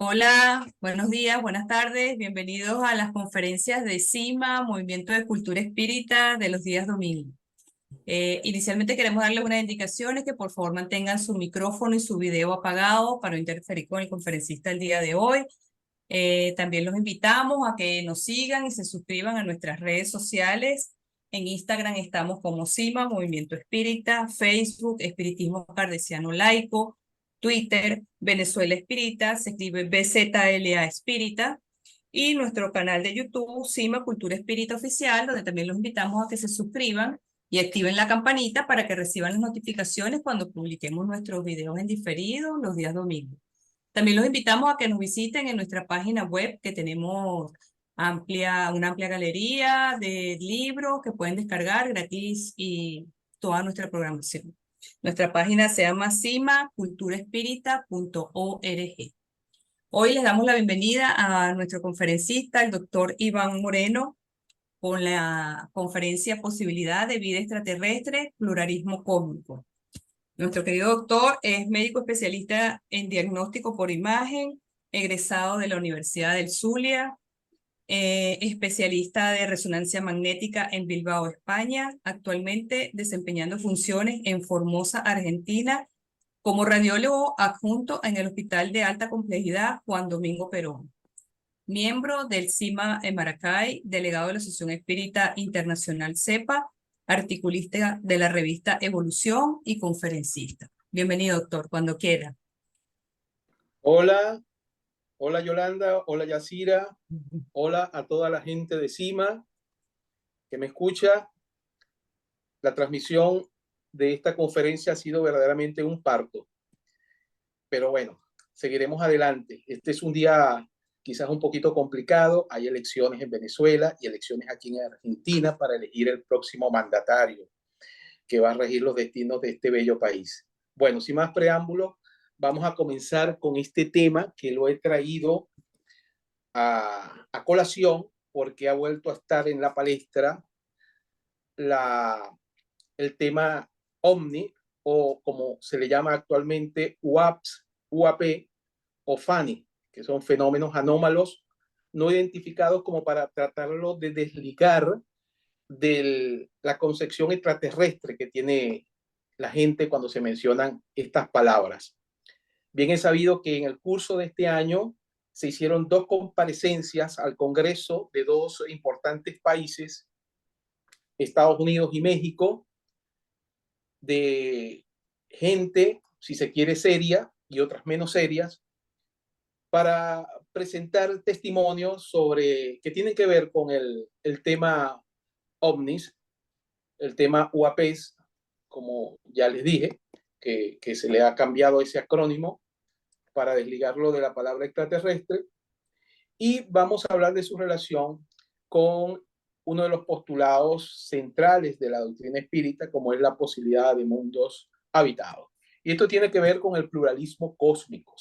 Hola, buenos días, buenas tardes, bienvenidos a las conferencias de CIMA, Movimiento de Cultura Espírita de los días domingos. Inicialmente queremos darles unas indicaciones que por favor mantengan su micrófono y su video apagado para no interferir con el conferencista el día de hoy. También los invitamos a que nos sigan y se suscriban a nuestras redes sociales. En Instagram estamos como CIMA, Movimiento Espírita, Facebook, Espiritismo Cardesiano Laico, Twitter, Venezuela Espírita, se escribe BZLA Espírita, y nuestro canal de YouTube, CIMA Cultura Espírita Oficial, donde también los invitamos a que se suscriban y activen la campanita para que reciban las notificaciones cuando publiquemos nuestros videos en diferido los días domingos. También los invitamos a que nos visiten en nuestra página web, que tenemos una amplia galería de libros que pueden descargar gratis y toda nuestra programación. Nuestra página se llama cimaculturaespírita.org. Hoy les damos la bienvenida a nuestro conferencista, el doctor Iván Moreno, con la conferencia Posibilidad de Vida Extraterrestre, Pluralismo Cósmico. Nuestro querido doctor es médico especialista en diagnóstico por imagen, egresado de la Universidad del Zulia, especialista de resonancia magnética en Bilbao, España, actualmente desempeñando funciones en Formosa, Argentina, como radiólogo adjunto en el Hospital de Alta Complejidad Juan Domingo Perón. Miembro del CIMA en Maracay, delegado de la Asociación Espírita Internacional CEPA, articulista de la revista Evolución y conferencista. Bienvenido, doctor, cuando quiera. Hola, hola Yolanda, hola Yacira, hola a toda la gente de CIMA que me escucha. La transmisión de esta conferencia ha sido verdaderamente un parto, pero bueno, seguiremos adelante. Este es un día quizás un poquito complicado. Hay elecciones en Venezuela y elecciones aquí en Argentina para elegir el próximo mandatario que va a regir los destinos de este bello país. Bueno, sin más preámbulos, vamos a comenzar con este tema que lo he traído a colación porque ha vuelto a estar en la palestra el tema OVNI, o como se le llama actualmente UAPS, UAP o FANI, que son fenómenos anómalos no identificados, como para tratarlo de desligar de la concepción extraterrestre que tiene la gente cuando se mencionan estas palabras. Bien es sabido que en el curso de este año se hicieron dos comparecencias al Congreso de dos importantes países, Estados Unidos y México, de gente, si se quiere, seria y otras menos serias, para presentar testimonios sobre que tienen que ver con el tema ovnis, el tema UAPs, como ya les dije, que se le ha cambiado ese acrónimo para desligarlo de la palabra extraterrestre, y vamos a hablar de su relación con uno de los postulados centrales de la doctrina espírita, como es la posibilidad de mundos habitados. Y esto tiene que ver con el pluralismo cósmico.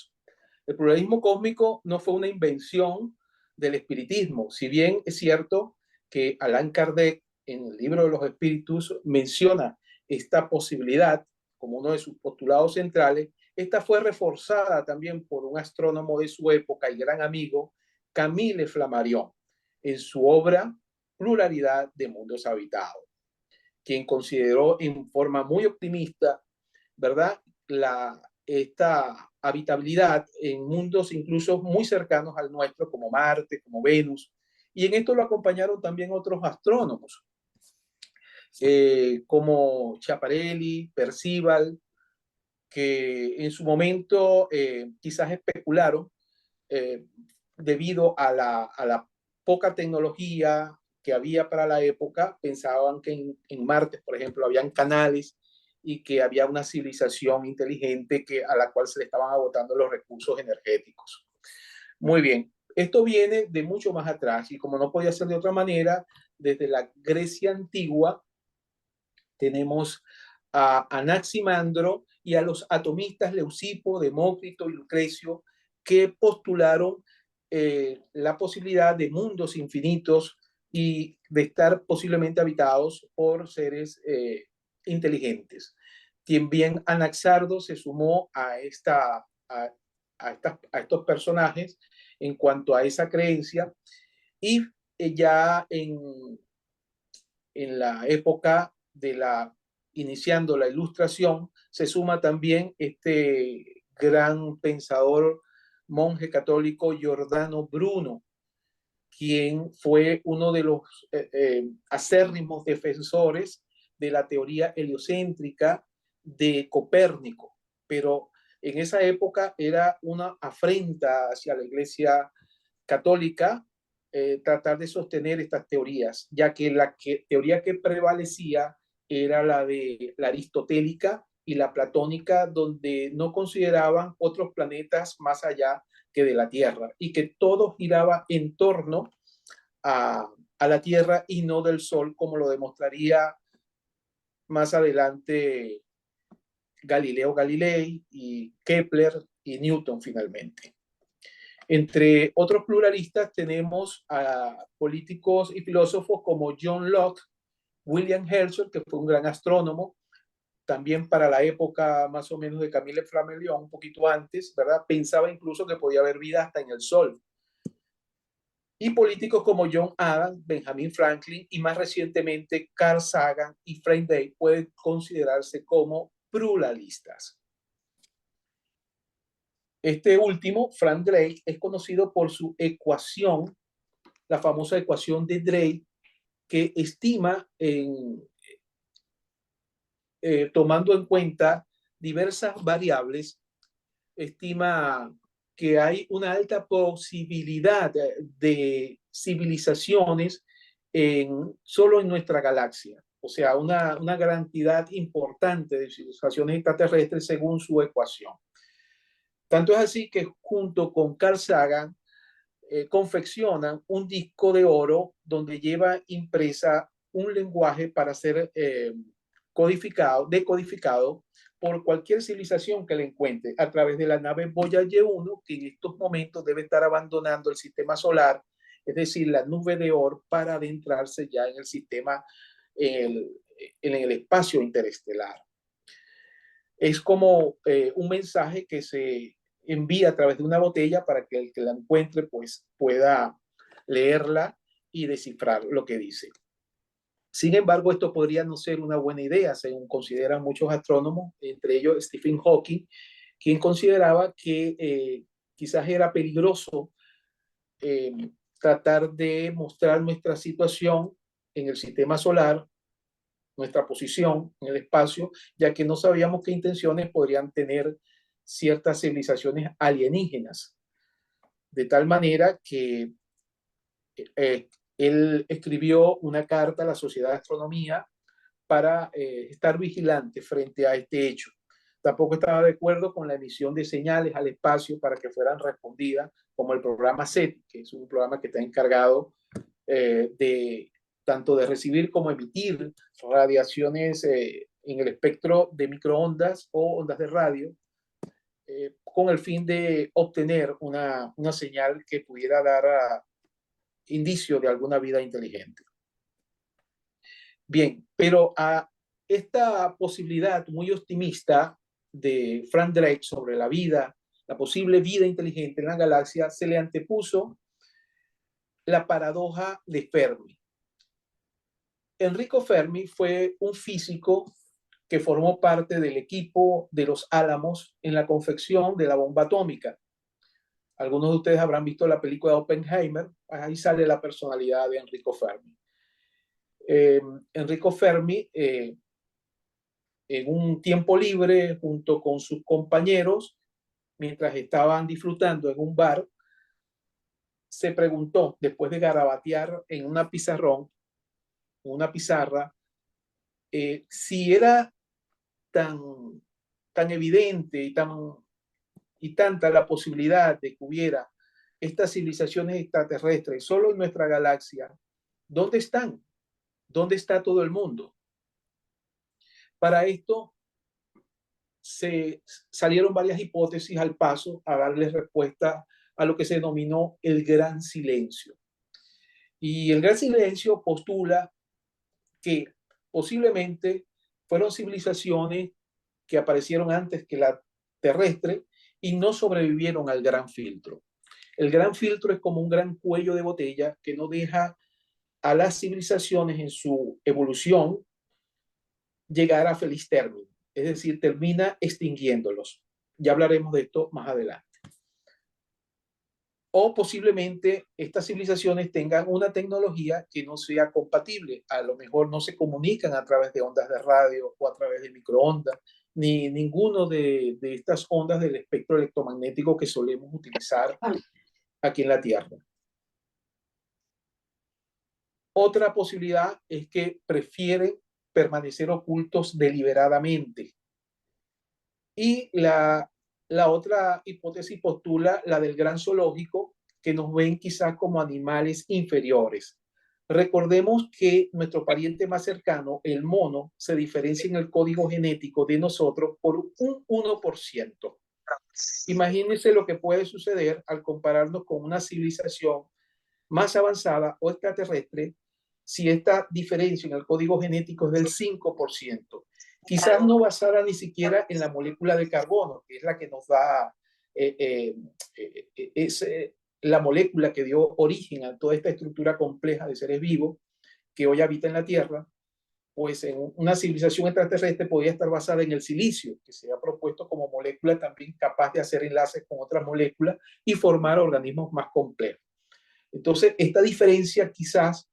El pluralismo cósmico no fue una invención del espiritismo, si bien es cierto que Allan Kardec en el libro de los espíritus menciona esta posibilidad como uno de sus postulados centrales. Esta fue reforzada también por un astrónomo de su época y gran amigo, Camille Flammarion, en su obra Pluralidad de Mundos Habitados, quien consideró en forma muy optimista, ¿verdad?, esta habitabilidad en mundos incluso muy cercanos al nuestro, como Marte, como Venus, y en esto lo acompañaron también otros astrónomos, como Schiaparelli, Percival, que en su momento quizás especularon eh, debido a la poca tecnología que había para la época. Pensaban que en Marte, por ejemplo, habían canales y que había una civilización inteligente a la cual se le estaban agotando los recursos energéticos. Muy bien, esto viene de mucho más atrás, y como no podía ser de otra manera, desde la Grecia antigua tenemos a Anaximandro y a los atomistas Leucipo, Demócrito y Lucrecio, que postularon la posibilidad de mundos infinitos y de estar posiblemente habitados por seres inteligentes. También Anaxardo se sumó a a estos personajes en cuanto a esa creencia. Y ya en la época de iniciando la Ilustración, se suma también este gran pensador monje católico Giordano Bruno, quien fue uno de los acérrimos defensores de la teoría heliocéntrica de Copérnico, pero en esa época era una afrenta hacia la Iglesia católica tratar de sostener estas teorías, ya que la teoría que prevalecía era la de la aristotélica y la platónica, donde no consideraban otros planetas más allá que de la Tierra, y que todo giraba en torno a la Tierra y no del Sol, como lo demostraría más adelante Galileo Galilei y Kepler y Newton finalmente. Entre otros pluralistas tenemos a políticos y filósofos como John Locke, William Herschel, que fue un gran astrónomo, también para la época más o menos de Camille Flammarion, un poquito antes, ¿verdad? Pensaba incluso que podía haber vida hasta en el Sol. Y políticos como John Adams, Benjamin Franklin y más recientemente Carl Sagan y Frank Day pueden considerarse como pluralistas. Este último, Frank Drake, es conocido por su ecuación, la famosa ecuación de Drake, que estima, tomando en cuenta diversas variables, estima que hay una alta posibilidad de civilizaciones solo en nuestra galaxia. O sea, una gran cantidad importante de civilizaciones extraterrestres según su ecuación. Tanto es así que junto con Carl Sagan confeccionan un disco de oro donde lleva impresa un lenguaje para ser decodificado por cualquier civilización que le encuentre a través de la nave Voyager 1, que en estos momentos debe estar abandonando el sistema solar, es decir, la nube de Oort, para adentrarse ya en el sistema, en el espacio interestelar. Es como un mensaje que se envía a través de una botella para que el que la encuentre pues pueda leerla y descifrar lo que dice. Sin embargo, esto podría no ser una buena idea, según consideran muchos astrónomos, entre ellos Stephen Hawking, quien consideraba que quizás era peligroso eh, tratar de mostrar nuestra situación en el sistema solar, nuestra posición en el espacio, ya que no sabíamos qué intenciones podrían tener ciertas civilizaciones alienígenas. De tal manera que él escribió una carta a la Sociedad de Astronomía para estar vigilante frente a este hecho. Tampoco estaba de acuerdo con la emisión de señales al espacio para que fueran respondidas, como el programa SETI, que es un programa que está encargado de tanto de recibir como emitir radiaciones en el espectro de microondas o ondas de radio, con el fin de obtener una señal que pudiera dar indicio de alguna vida inteligente. Bien, pero a esta posibilidad muy optimista de Frank Drake sobre la vida, la posible vida inteligente en la galaxia, se le antepuso la paradoja de Fermi. Enrico Fermi fue un físico que formó parte del equipo de los Álamos en la confección de la bomba atómica. Algunos de ustedes habrán visto la película Oppenheimer, ahí sale la personalidad de Enrico Fermi. Enrico Fermi, en un tiempo libre, junto con sus compañeros, mientras estaban disfrutando en un bar, se preguntó, después de garabatear en una pizarra, si era tan evidente y tanta la posibilidad de que hubiera estas civilizaciones extraterrestres solo en nuestra galaxia, ¿dónde están? ¿Dónde está todo el mundo? Para esto se salieron varias hipótesis al paso a darle respuesta a lo que se denominó el gran silencio. Y el gran silencio postula que posiblemente fueron civilizaciones que aparecieron antes que la terrestre y no sobrevivieron al gran filtro. El gran filtro es como un gran cuello de botella que no deja a las civilizaciones en su evolución llegar a feliz término, es decir, termina extinguiéndolos. Ya hablaremos de esto más adelante. O posiblemente estas civilizaciones tengan una tecnología que no sea compatible. A lo mejor no se comunican a través de ondas de radio o a través de microondas, ni ninguno de estas ondas del espectro electromagnético que solemos utilizar aquí en la Tierra. Otra posibilidad es que prefieren permanecer ocultos deliberadamente. Y la otra hipótesis postula la del gran zoológico, que nos ven quizás como animales inferiores. Recordemos que nuestro pariente más cercano, el mono, se diferencia en el código genético de nosotros por un 1%. Imagínense lo que puede suceder al compararnos con una civilización más avanzada o extraterrestre si esta diferencia en el código genético es del 5%. Quizás no basada ni siquiera en la molécula de carbono, que es la que nos da, es la molécula que dio origen a toda esta estructura compleja de seres vivos que hoy habita en la Tierra, pues en una civilización extraterrestre podría estar basada en el silicio, que se ha propuesto como molécula también capaz de hacer enlaces con otras moléculas y formar organismos más complejos. Entonces, esta diferencia quizás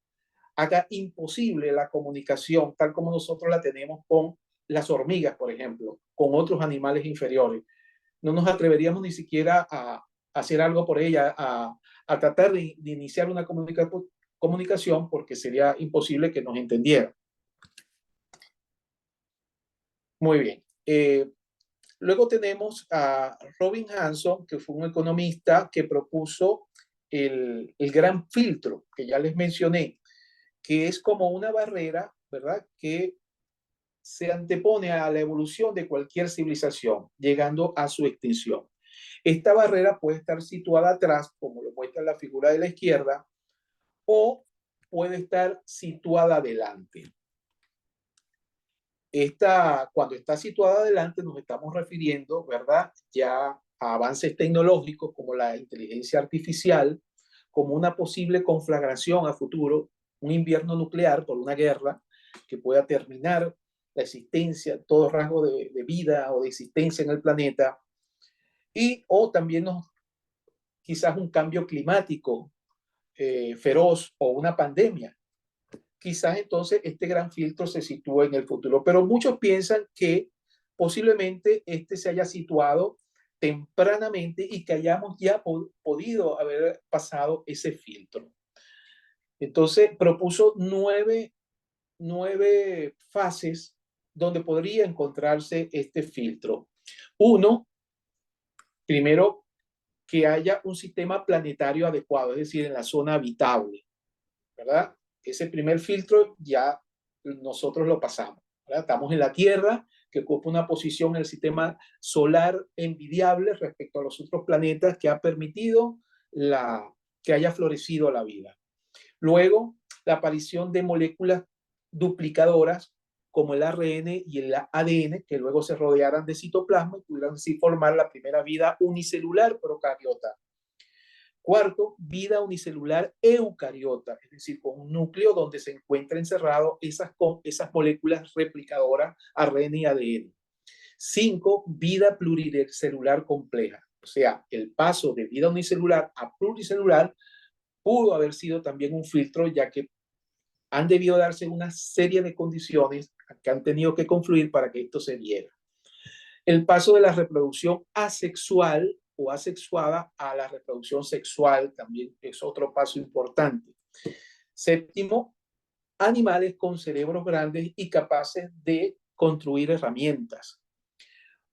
haga imposible la comunicación tal como nosotros la tenemos con las hormigas, por ejemplo, con otros animales inferiores. No nos atreveríamos ni siquiera a hacer algo por ella, a tratar de iniciar una comunicación porque sería imposible que nos entendiera. Muy bien. Luego tenemos a Robin Hanson, que fue un economista que propuso el gran filtro que ya les mencioné, que es como una barrera, ¿verdad?, que se antepone a la evolución de cualquier civilización, llegando a su extinción. Esta barrera puede estar situada atrás, como lo muestra la figura de la izquierda, o puede estar situada adelante. Cuando está situada adelante nos estamos refiriendo, ¿verdad?, ya a avances tecnológicos como la inteligencia artificial, como una posible conflagración a futuro, un invierno nuclear por una guerra que pueda terminar la existencia, todo rasgo de vida o de existencia en el planeta, o también quizás un cambio climático feroz o una pandemia. Quizás entonces este gran filtro se sitúa en el futuro, pero muchos piensan que posiblemente este se haya situado tempranamente y que hayamos ya podido haber pasado ese filtro. Entonces propuso nueve fases donde podría encontrarse este filtro. Uno, primero, que haya un sistema planetario adecuado, es decir, en la zona habitable, ¿verdad? Ese primer filtro ya nosotros lo pasamos, ¿verdad? Estamos en la Tierra, que ocupa una posición en el sistema solar envidiable respecto a los otros planetas que ha permitido que haya florecido la vida. Luego, la aparición de moléculas duplicadoras como el ARN y el ADN, que luego se rodearan de citoplasma y pudieran así formar la primera vida unicelular procariota. Cuarto, vida unicelular eucariota, es decir, con un núcleo donde se encuentra encerrado esas moléculas replicadoras ARN y ADN. 5, vida pluricelular compleja, o sea, el paso de vida unicelular a pluricelular pudo haber sido también un filtro, ya que han debido darse una serie de condiciones que han tenido que confluir para que esto se diera. El paso de la reproducción asexual o asexuada a la reproducción sexual también es otro paso importante. Séptimo, animales con cerebros grandes y capaces de construir herramientas.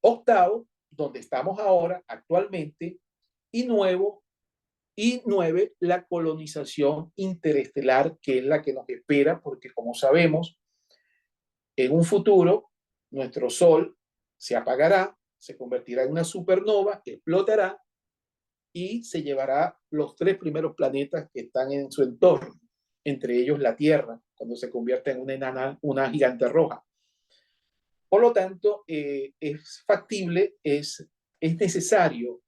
Octavo, donde estamos ahora actualmente, y nueve, la colonización interestelar, que es la que nos espera, porque como sabemos, en un futuro nuestro Sol se apagará, se convertirá en una supernova, explotará y se llevará los 3 primeros planetas que están en su entorno, entre ellos la Tierra, cuando se convierta en una gigante roja. Por lo tanto, es factible, es es necesario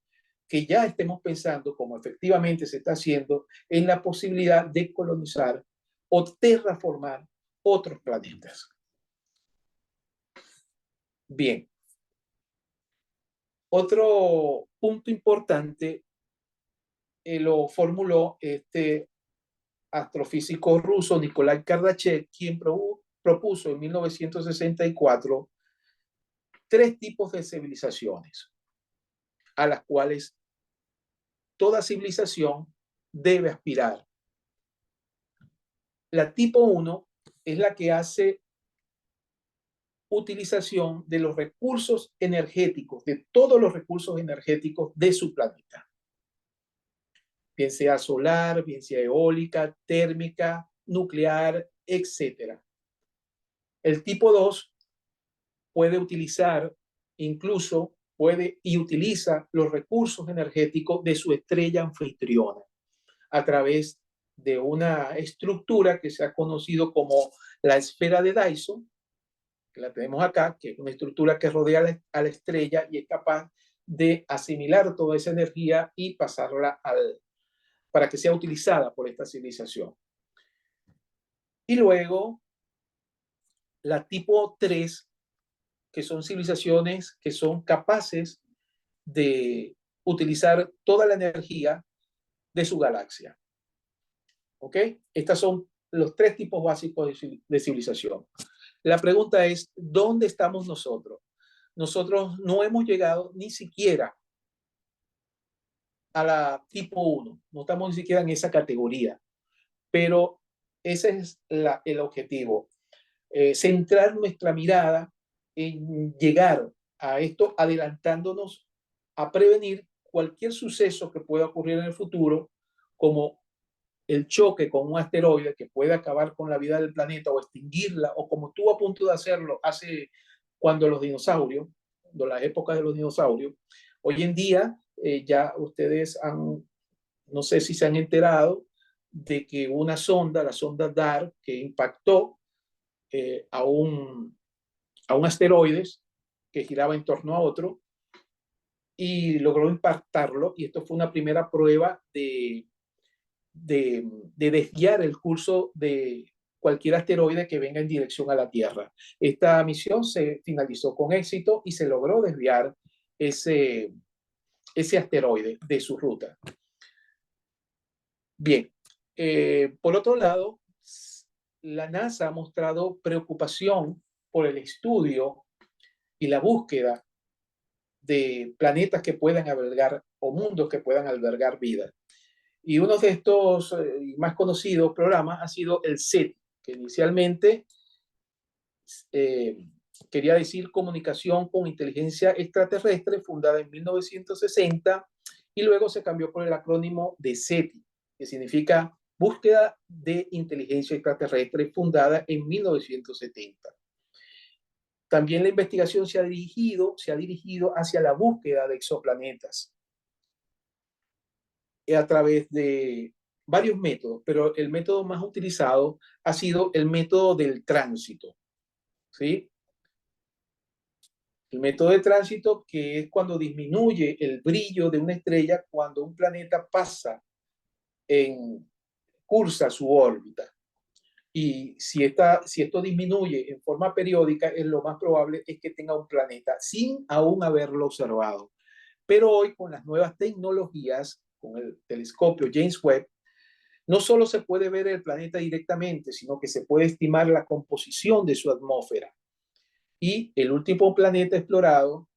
que ya estemos pensando, como efectivamente se está haciendo, en la posibilidad de colonizar o terraformar otros planetas. Bien, otro punto importante lo formuló este astrofísico ruso Nikolai Kardashev, quien propuso en 1964 tres tipos de civilizaciones a las cuales toda civilización debe aspirar. La tipo 1 es la que hace utilización de los recursos energéticos, de todos los recursos energéticos de su planeta. Bien sea solar, bien sea eólica, térmica, nuclear, etc. El tipo 2 puede utilizar, incluso puede y utiliza los recursos energéticos de su estrella anfitriona a través de una estructura que se ha conocido como la esfera de Dyson, que la tenemos acá, que es una estructura que rodea a la estrella y es capaz de asimilar toda esa energía y pasarla para que sea utilizada por esta civilización. Y luego la tipo 3, que son civilizaciones que son capaces de utilizar toda la energía de su galaxia. ¿Ok? Estos son los tres tipos básicos de civilización. La pregunta es, ¿dónde estamos nosotros? Nosotros no hemos llegado ni siquiera a la tipo 1, no estamos ni siquiera en esa categoría, pero ese es el objetivo, centrar nuestra mirada en llegar a esto, adelantándonos a prevenir cualquier suceso que pueda ocurrir en el futuro, como el choque con un asteroide que puede acabar con la vida del planeta o extinguirla, o como estuvo a punto de hacerlo hace cuando los dinosaurios, de las épocas de los dinosaurios. Hoy en día ya ustedes han, no sé si se han enterado de que una sonda, la sonda DART, que impactó a un asteroide que giraba en torno a otro y logró impactarlo, y esto fue una primera prueba de desviar el curso de cualquier asteroide que venga en dirección a la Tierra. Esta misión se finalizó con éxito y se logró desviar ese asteroide de su ruta. Bien, por otro lado, la NASA ha mostrado preocupación por el estudio y la búsqueda de planetas que puedan albergar o mundos que puedan albergar vida. Y uno de estos más conocidos programas ha sido el SETI, que inicialmente quería decir Comunicación con Inteligencia Extraterrestre, fundada en 1960, y luego se cambió por el acrónimo de SETI, que significa Búsqueda de Inteligencia Extraterrestre, fundada en 1970. También la investigación se ha dirigido hacia la búsqueda de exoplanetas a través de varios métodos, pero el método más utilizado ha sido el método del tránsito, ¿sí? El método de tránsito, que es cuando disminuye el brillo de una estrella cuando un planeta pasa cursa su órbita. Y si esto disminuye en forma periódica, lo más probable es que tenga un planeta sin aún haberlo observado. Pero hoy, con las nuevas tecnologías, con el telescopio James Webb, no solo se puede ver el planeta directamente, sino que se puede estimar la composición de su atmósfera. Y el último planeta explorado,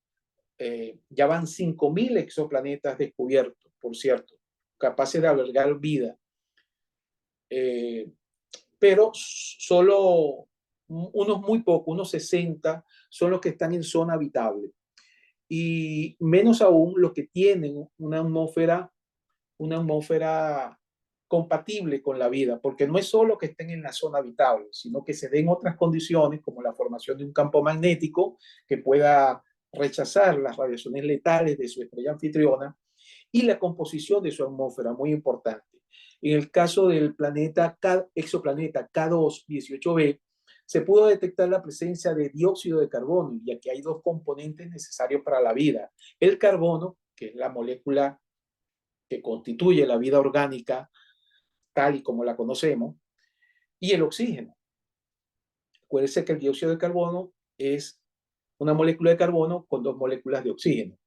ya van 5.000 exoplanetas descubiertos, por cierto, capaces de albergar vida. Pero solo unos muy pocos, unos 60, son los que están en zona habitable. Y menos aún los que tienen una atmósfera compatible con la vida, porque no es solo que estén en la zona habitable, sino que se den otras condiciones como la formación de un campo magnético que pueda rechazar las radiaciones letales de su estrella anfitriona y la composición de su atmósfera, muy importante. En el caso del exoplaneta K2-18b, se pudo detectar la presencia de dióxido de carbono, y aquí hay dos componentes necesarios para la vida. El carbono, que es la molécula que constituye la vida orgánica tal y como la conocemos, y el oxígeno. Acuérdense que el dióxido de carbono es una molécula de carbono con dos moléculas de oxígeno.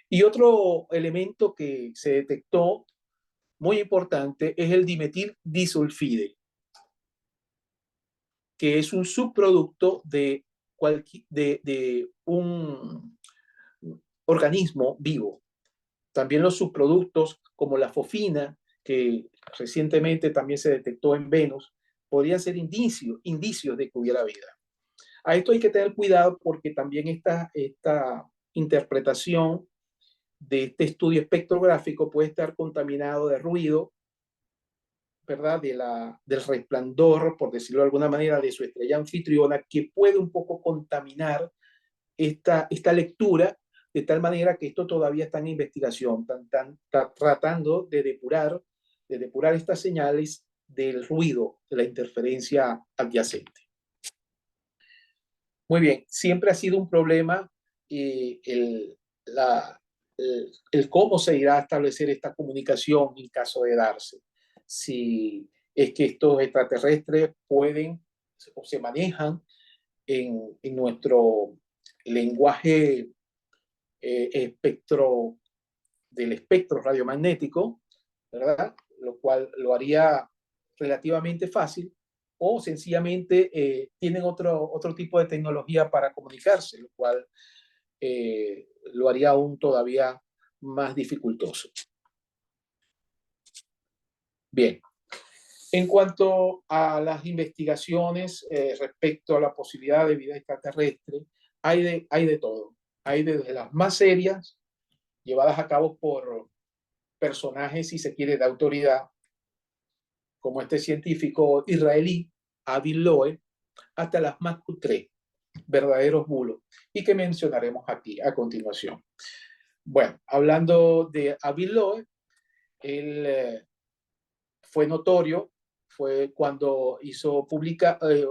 Y otro elemento que se detectó muy importante es el dimetil disulfide, que es un subproducto de un organismo vivo. También los subproductos como la fosfina, que recientemente también se detectó en Venus, podrían ser indicios de que hubiera vida. A esto hay que tener cuidado porque también esta interpretación de este estudio espectrográfico puede estar contaminado de ruido, ¿verdad? Del resplandor, por decirlo de alguna manera, de su estrella anfitriona, que puede un poco contaminar esta lectura, de tal manera que esto todavía está en investigación, tratando de depurar estas señales del ruido, de la interferencia adyacente. Muy bien, siempre ha sido un problema el cómo se irá a establecer esta comunicación en caso de darse. Si es que estos extraterrestres pueden o se manejan en nuestro lenguaje del espectro radiomagnético, ¿verdad? Lo cual lo haría relativamente fácil, o sencillamente tienen otro tipo de tecnología para comunicarse, lo cual lo haría aún todavía más dificultoso. Bien, en cuanto a las investigaciones respecto a la posibilidad de vida extraterrestre, hay de todo. Hay desde las más serias, llevadas a cabo por personajes, si se quiere, de autoridad, como este científico israelí, Avi Loeb, hasta las más cutres, verdaderos bulos, y que mencionaremos aquí a continuación. Bueno, hablando de Avi Loeb, él fue notorio, fue cuando hizo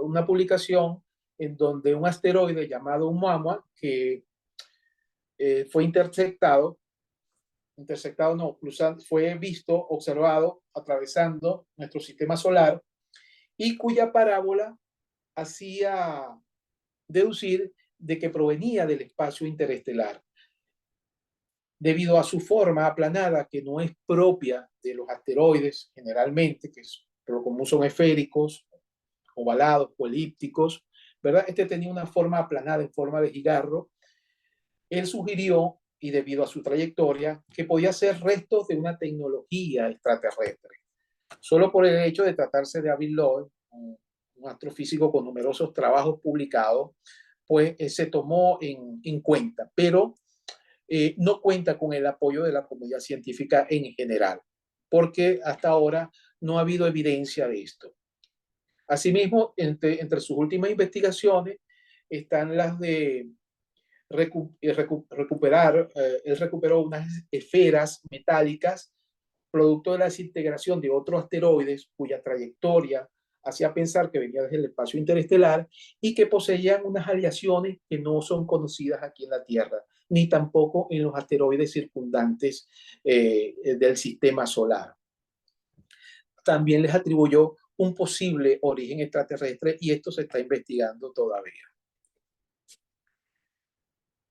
una publicación en donde un asteroide llamado Oumuamua, que fue fue visto, observado, atravesando nuestro sistema solar, y cuya parábola hacía deducir de que provenía del espacio interestelar. Debido a su forma aplanada, que no es propia de los asteroides generalmente, pero como son esféricos, ovalados o elípticos, ¿verdad? Este tenía una forma aplanada en forma de cigarro. Él sugirió, y debido a su trayectoria, que podía ser restos de una tecnología extraterrestre. Solo por el hecho de tratarse de Avi Loeb, un astrofísico con numerosos trabajos publicados, pues se tomó en cuenta, pero no cuenta con el apoyo de la comunidad científica en general, porque hasta ahora no ha habido evidencia de esto. Asimismo, entre sus últimas investigaciones están las de recuperar, él recuperó unas esferas metálicas producto de la desintegración de otros asteroides cuya trayectoria hacía pensar que venía desde el espacio interestelar y que poseían unas aleaciones que no son conocidas aquí en la Tierra, ni tampoco en los asteroides circundantes del sistema solar. También les atribuyó un posible origen extraterrestre y esto se está investigando todavía.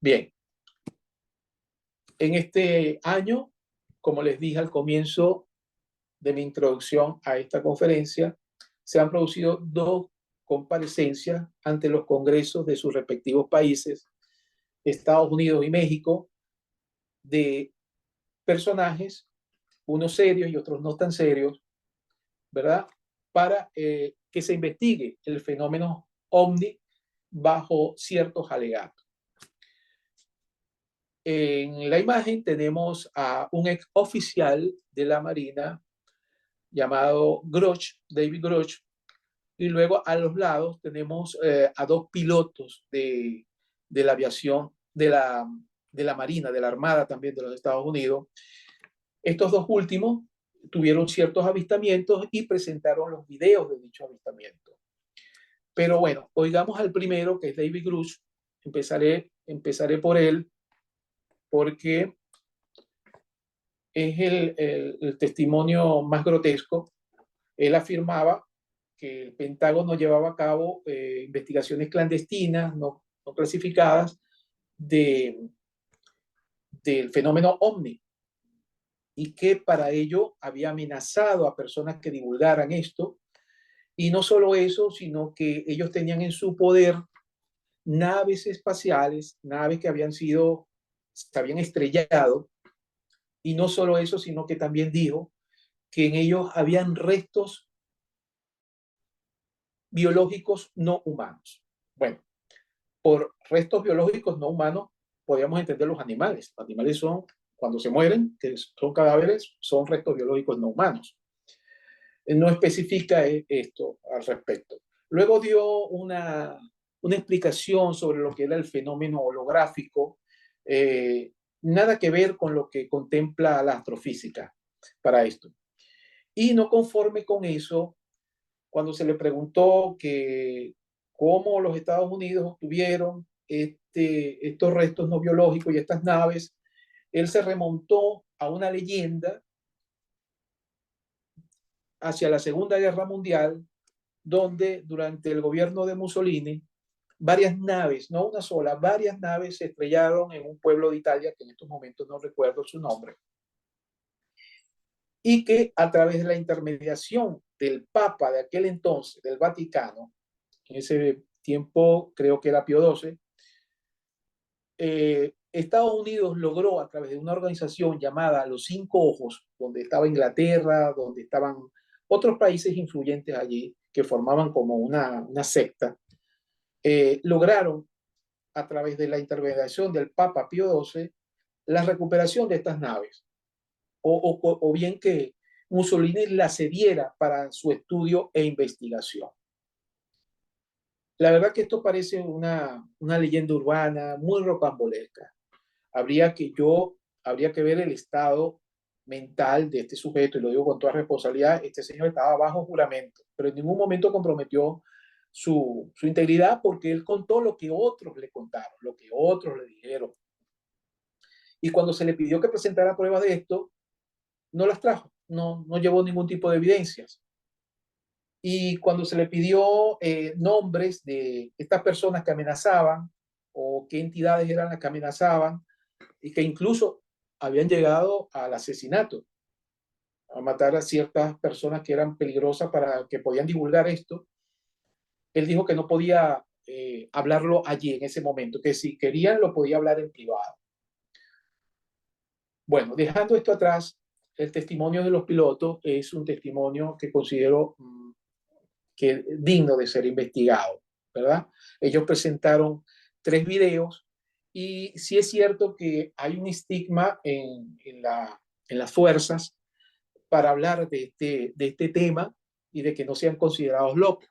Bien, en este año, como les dije al comienzo de mi introducción a esta conferencia, se han producido dos comparecencias ante los congresos de sus respectivos países, Estados Unidos y México, de personajes, unos serios y otros no tan serios, ¿verdad? Para que se investigue el fenómeno OVNI bajo ciertos alegatos. En la imagen tenemos a un ex oficial de la Marina llamado Groch, David Groch, y luego a los lados tenemos a dos pilotos de la aviación, de la Marina, de la Armada también de los Estados Unidos. Estos dos últimos tuvieron ciertos avistamientos y presentaron los videos de dicho avistamiento. Pero bueno, oigamos al primero, que es David Grush. Empezaré por él, porque es el testimonio más grotesco. Él afirmaba que el Pentágono llevaba a cabo investigaciones clandestinas, no clasificadas, del fenómeno OVNI, y que para ello había amenazado a personas que divulgaran esto. Y no solo eso, sino que ellos tenían en su poder naves espaciales, naves que se habían estrellado. Y no solo eso, sino que también dijo que en ellos habían restos biológicos no humanos. Bueno, por restos biológicos no humanos podríamos entender los animales. Los animales son, cuando se mueren, que son cadáveres, son restos biológicos no humanos. No especifica esto al respecto. Luego dio una explicación sobre lo que era el fenómeno holográfico, nada que ver con lo que contempla la astrofísica para esto. Y no conforme con eso, cuando se le preguntó que cómo los Estados Unidos obtuvieron estos restos no biológicos y estas naves, él se remontó a una leyenda hacia la Segunda Guerra Mundial, donde durante el gobierno de Mussolini, varias naves, no una sola, varias naves se estrellaron en un pueblo de Italia, que en estos momentos no recuerdo su nombre, y que a través de la intermediación del Papa de aquel entonces, del Vaticano, en ese tiempo creo que era Pío XII, Estados Unidos logró a través de una organización llamada Los Cinco Ojos, donde estaba Inglaterra, donde estaban otros países influyentes allí, que formaban como una secta, lograron a través de la intervención del Papa Pío XII la recuperación de estas naves, o bien que Mussolini las cediera para su estudio e investigación. La verdad que esto parece una leyenda urbana muy rocambolesca. Habría que ver el estado mental de este sujeto, y lo digo con toda responsabilidad. Este señor estaba bajo juramento, pero en ningún momento comprometió su integridad, porque él contó lo que otros le contaron, lo que otros le dijeron. Y cuando se le pidió que presentara pruebas de esto, no las trajo, no llevó ningún tipo de evidencias. Y cuando se le pidió nombres de estas personas que amenazaban, o qué entidades eran las que amenazaban, y que incluso habían llegado al asesinato, a matar a ciertas personas que eran peligrosas para que podían divulgar esto, él dijo que no podía hablarlo allí en ese momento, que si querían lo podía hablar en privado. Bueno, dejando esto atrás, el testimonio de los pilotos es un testimonio que considero que digno de ser investigado, ¿verdad? Ellos presentaron 3 videos, y sí es cierto que hay un estigma en las fuerzas para hablar de este tema, y de que no sean considerados locos,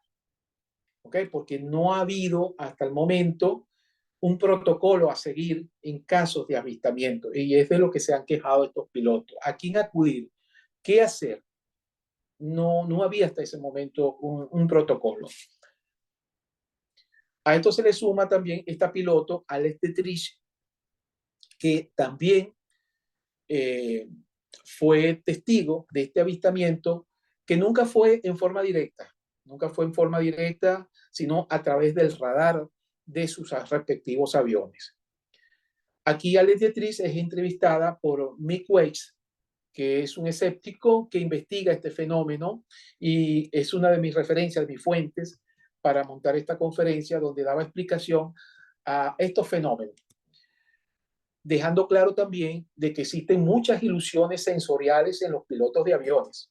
¿ok? Porque no ha habido hasta el momento un protocolo a seguir en casos de avistamiento, y es de lo que se han quejado estos pilotos. ¿A quién acudir? ¿Qué hacer? No había hasta ese momento un protocolo. A esto se le suma también esta piloto, Alex Detrich, que también eh, fue testigo de este avistamiento, que nunca fue en forma directa, sino a través del radar de sus respectivos aviones. Aquí Alex Detrich es entrevistada por Mick Weitz, que es un escéptico que investiga este fenómeno, y es una de mis referencias, mis fuentes, para montar esta conferencia, donde daba explicación a estos fenómenos, dejando claro también de que existen muchas ilusiones sensoriales en los pilotos de aviones.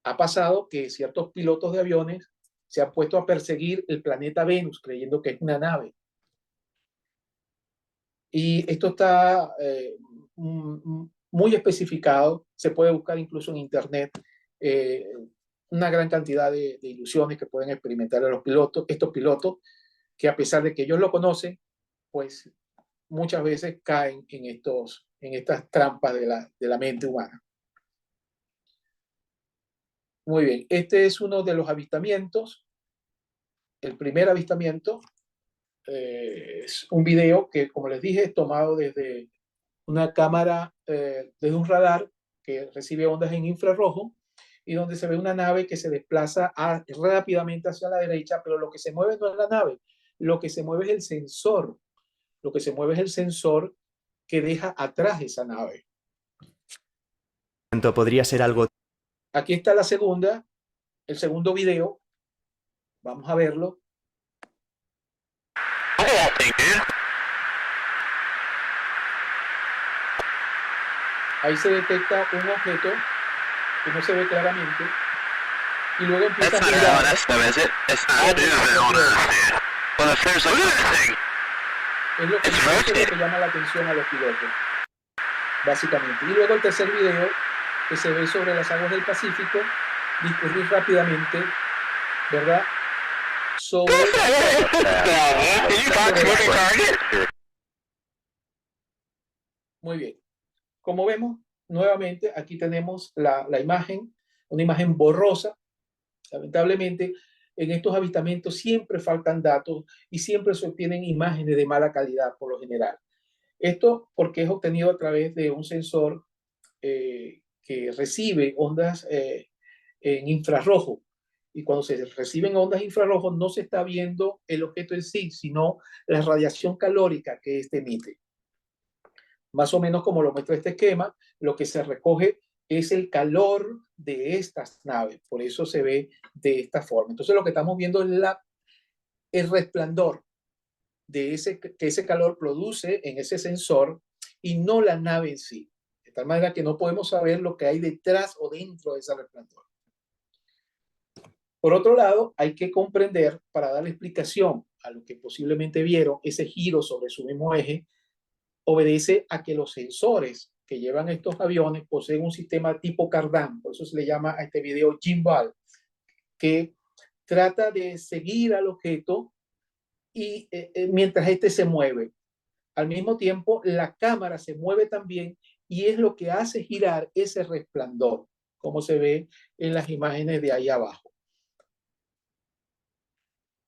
Ha pasado que ciertos pilotos de aviones se han puesto a perseguir el planeta Venus creyendo que es una nave. Y esto está muy especificado, se puede buscar incluso en internet, eh, una gran cantidad de ilusiones que pueden experimentar estos pilotos, que a pesar de que ellos lo conocen, pues muchas veces caen en estas trampas de la mente humana. Muy bien, este es uno de los avistamientos el primer avistamiento es un video que, como les dije, es tomado desde una cámara, desde un radar que recibe ondas en infrarrojo y donde se ve una nave que se desplaza rápidamente hacia la derecha, pero lo que se mueve no es la nave, lo que se mueve es el sensor, lo que se mueve es el sensor que deja atrás esa nave. Podría ser algo. Aquí está el segundo video. Vamos a verlo. Ahí se detecta un objeto que no se ve claramente y luego empieza a girar. Es lo que llama la atención a los pilotos, básicamente. Y luego el tercer video, que se ve sobre las aguas del Pacífico, discurrir rápidamente, ¿verdad? Sobre... Muy bien. Como vemos, nuevamente, aquí tenemos la imagen, una imagen borrosa. Lamentablemente, en estos avistamientos siempre faltan datos y siempre se obtienen imágenes de mala calidad por lo general. Esto porque es obtenido a través de un sensor que recibe ondas en infrarrojo. Y cuando se reciben ondas infrarrojos no se está viendo el objeto en sí, sino la radiación calórica que éste emite. Más o menos como lo muestra este esquema, lo que se recoge es el calor de estas naves. Por eso se ve de esta forma. Entonces lo que estamos viendo es el resplandor de que ese calor produce en ese sensor y no la nave en sí. De tal manera que no podemos saber lo que hay detrás o dentro de ese resplandor. Por otro lado, hay que comprender, para dar explicación a lo que posiblemente vieron, ese giro sobre su mismo eje, obedece a que los sensores que llevan estos aviones poseen un sistema tipo Cardan, por eso se le llama a este video gimbal, que trata de seguir al objeto y mientras este se mueve. Al mismo tiempo, la cámara se mueve también y es lo que hace girar ese resplandor, como se ve en las imágenes de ahí abajo.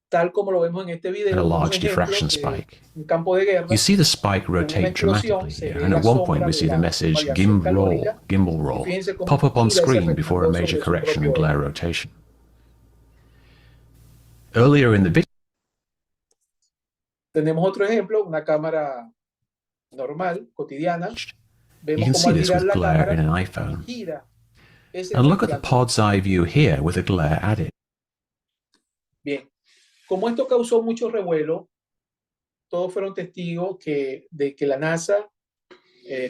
Tal como lo vemos en este video, a large diffraction spike. un campo de guerra. You see the spike rotate dramatically here, and at one point we see the message gimbal roll, pop up on screen before a major correction in glare rotation. Earlier in the video, tenemos otro ejemplo, una cámara normal, cotidiana. you can see this with glare in an iPhone. And look at the pod's eye view here with the glare added. Bien, como esto causó mucho revuelo, todos fueron testigos de que la NASA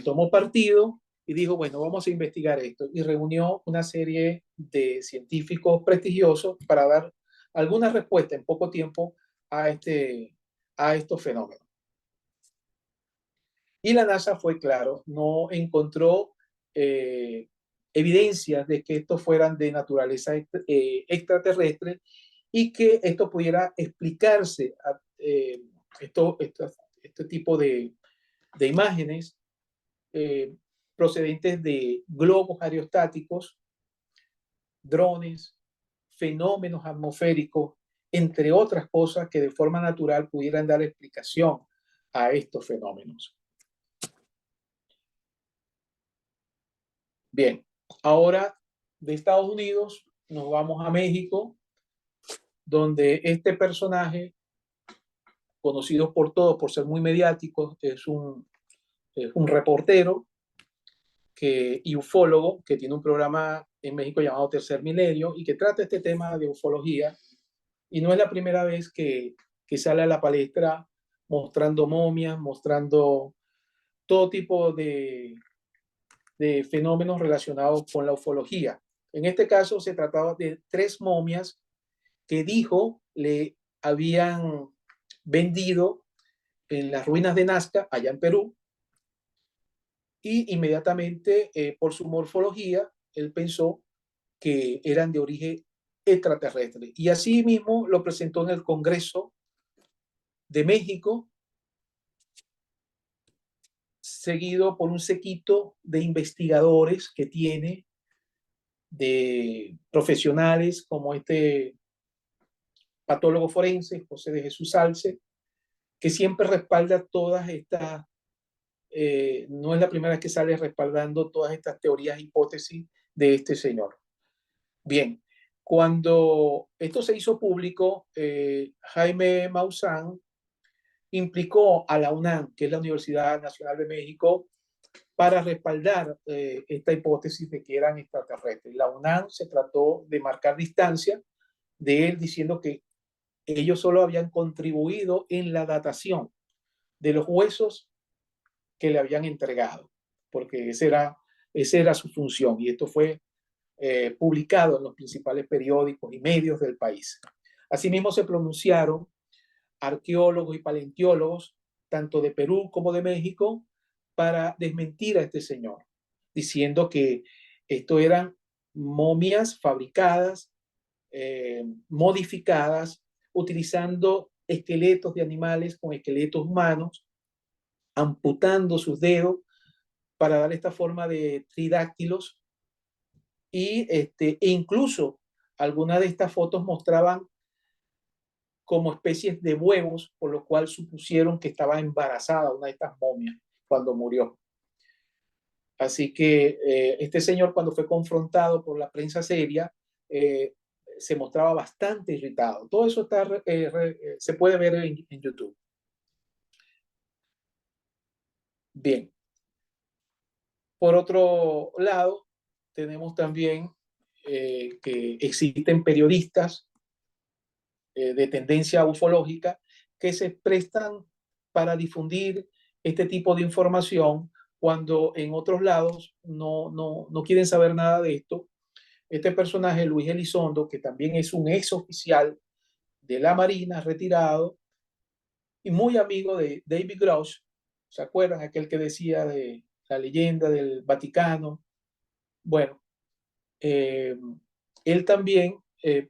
tomó partido y dijo, bueno, vamos a investigar esto. Y reunió una serie de científicos prestigiosos para dar alguna respuesta en poco tiempo a estos fenómenos. Y la NASA fue claro, no encontró evidencias de que estos fueran de naturaleza extraterrestre y que esto pudiera explicarse este tipo de imágenes procedentes de globos aerostáticos, drones, fenómenos atmosféricos, entre otras cosas que de forma natural pudieran dar explicación a estos fenómenos. Bien, ahora de Estados Unidos nos vamos a México, donde este personaje, conocido por todos por ser muy mediático, es un reportero y ufólogo que tiene un programa en México llamado Tercer Milenio y que trata este tema de ufología. Y no es la primera vez que sale a la palestra mostrando momias, mostrando todo tipo de fenómenos relacionados con la ufología. En este caso se trataba de 3 momias que dijo le habían vendido en las ruinas de Nazca, allá en Perú, y inmediatamente por su morfología, él pensó que eran de origen extraterrestre. Y así mismo lo presentó en el Congreso de México, seguido por un séquito de investigadores que tiene, de profesionales como este patólogo forense, José de Jesús Salce, que siempre respalda todas estas, no es la primera vez que sale respaldando todas estas teorías e hipótesis de este señor. Bien, cuando esto se hizo público, Jaime Maussan implicó a la UNAM, que es la Universidad Nacional de México, para respaldar esta hipótesis de que eran extraterrestres. La UNAM se trató de marcar distancia de él, diciendo que ellos solo habían contribuido en la datación de los huesos que le habían entregado, porque esa era su función, y esto fue publicado en los principales periódicos y medios del país. Asimismo se pronunciaron arqueólogos y paleontólogos, tanto de Perú como de México, para desmentir a este señor, diciendo que esto eran momias fabricadas, modificadas, utilizando esqueletos de animales con esqueletos humanos, amputando sus dedos para dar esta forma de tridáctilos, y e incluso algunas de estas fotos mostraban como especies de huevos, por lo cual supusieron que estaba embarazada una de estas momias cuando murió. Así que este señor, cuando fue confrontado por la prensa seria, se mostraba bastante irritado. Todo eso se puede ver en YouTube. Bien. Por otro lado, tenemos también que existen periodistas de tendencia ufológica que se prestan para difundir este tipo de información cuando en otros lados no quieren saber nada de esto. Este personaje, Luis Elizondo, que también es un ex oficial de la Marina retirado y muy amigo de David Grush, ¿se acuerdan? Aquel que decía de la leyenda del Vaticano. Bueno, él también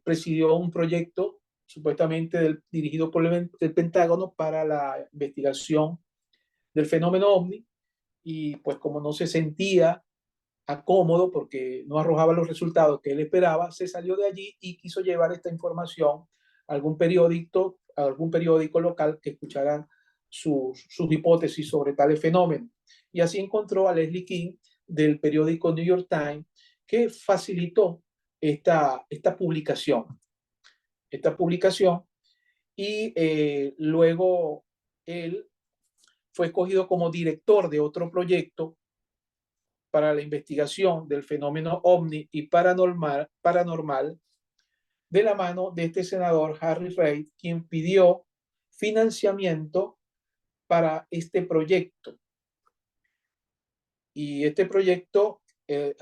presidió un proyecto supuestamente dirigido por el Pentágono para la investigación del fenómeno OVNI, y pues como no se sentía cómodo porque no arrojaba los resultados que él esperaba, se salió de allí y quiso llevar esta información a algún periódico local que escuchara sus hipótesis sobre tales fenómenos. Y así encontró a Leslie King del periódico New York Times, que facilitó esta publicación. Y luego él fue escogido como director de otro proyecto para la investigación del fenómeno OVNI y paranormal de la mano de este senador Harry Reid, quien pidió financiamiento para este proyecto. Y este proyecto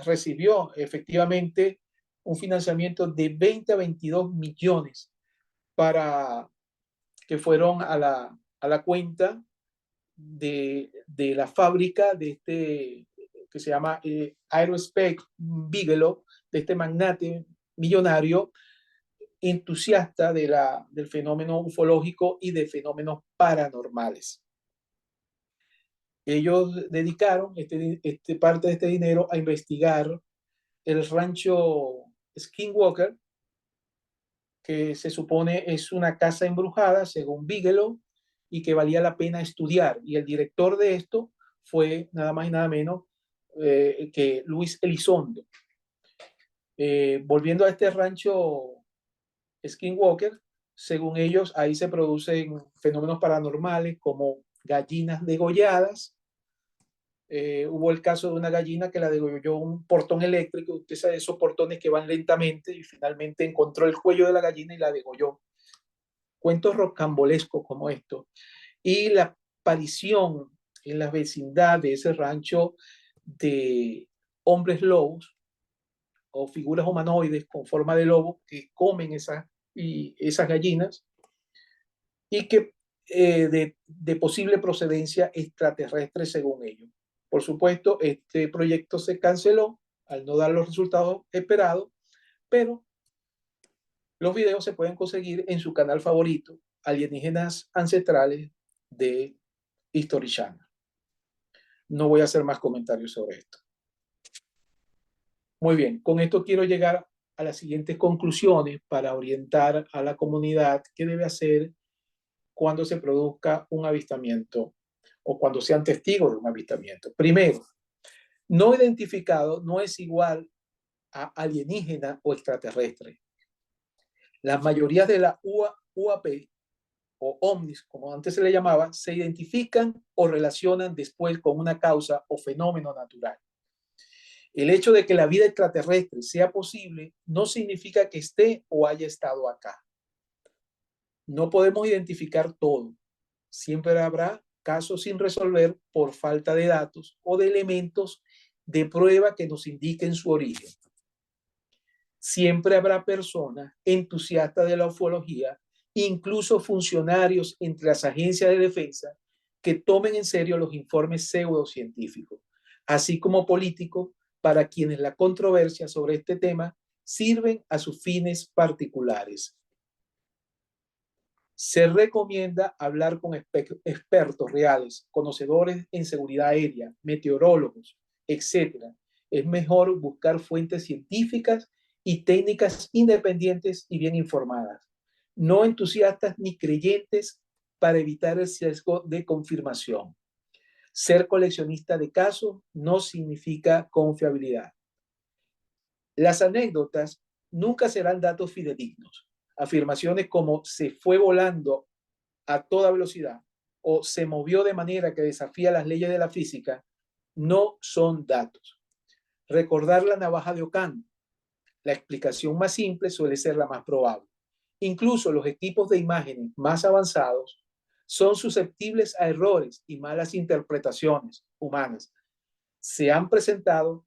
recibió efectivamente un financiamiento de 20 a 22 millones para que fueron a la cuenta de la fábrica de este que se llama Aerospace Bigelow, de este magnate millonario entusiasta del fenómeno ufológico y de fenómenos paranormales. Ellos dedicaron parte de este dinero a investigar el rancho Skinwalker, que se supone es una casa embrujada, según Bigelow, y que valía la pena estudiar. Y el director de esto fue nada más y nada menos que Luis Elizondo. Volviendo a este rancho Skinwalker, según ellos, ahí se producen fenómenos paranormales como gallinas degolladas. Hubo el caso de una gallina que la degolló un portón eléctrico. Usted sabe, esos portones que van lentamente, y finalmente encontró el cuello de la gallina y la degolló. Cuentos rocambolescos como esto. Y la aparición en la vecindad de ese rancho de hombres lobos o figuras humanoides con forma de lobo que comen esas gallinas, y que de posible procedencia extraterrestre según ellos. Por supuesto, este proyecto se canceló al no dar los resultados esperados, pero los videos se pueden conseguir en su canal favorito, Alienígenas Ancestrales de History Channel. No voy a hacer más comentarios sobre esto. Muy bien, con esto quiero llegar a las siguientes conclusiones para orientar a la comunidad qué debe hacer cuando se produzca un avistamiento o cuando sean testigos de un avistamiento. Primero, no identificado no es igual a alienígena o extraterrestre. Las mayorías de la UAP o ovnis, como antes se le llamaba, se identifican o relacionan después con una causa o fenómeno natural. El hecho de que la vida extraterrestre sea posible no significa que esté o haya estado acá. No podemos identificar todo. Siempre habrá casos sin resolver por falta de datos o de elementos de prueba que nos indiquen su origen. Siempre habrá personas entusiastas de la ufología, incluso funcionarios entre las agencias de defensa, que tomen en serio los informes pseudocientíficos, así como políticos para quienes la controversia sobre este tema sirven a sus fines particulares. Se recomienda hablar con expertos reales, conocedores en seguridad aérea, meteorólogos, etc. Es mejor buscar fuentes científicas y técnicas independientes y bien informadas, no entusiastas ni creyentes, para evitar el sesgo de confirmación. Ser coleccionista de casos no significa confiabilidad. Las anécdotas nunca serán datos fidedignos. Afirmaciones como se fue volando a toda velocidad o se movió de manera que desafía las leyes de la física no son datos. Recordar la navaja de Ockham. La explicación más simple suele ser la más probable. Incluso los equipos de imágenes más avanzados son susceptibles a errores y malas interpretaciones humanas. Se han presentado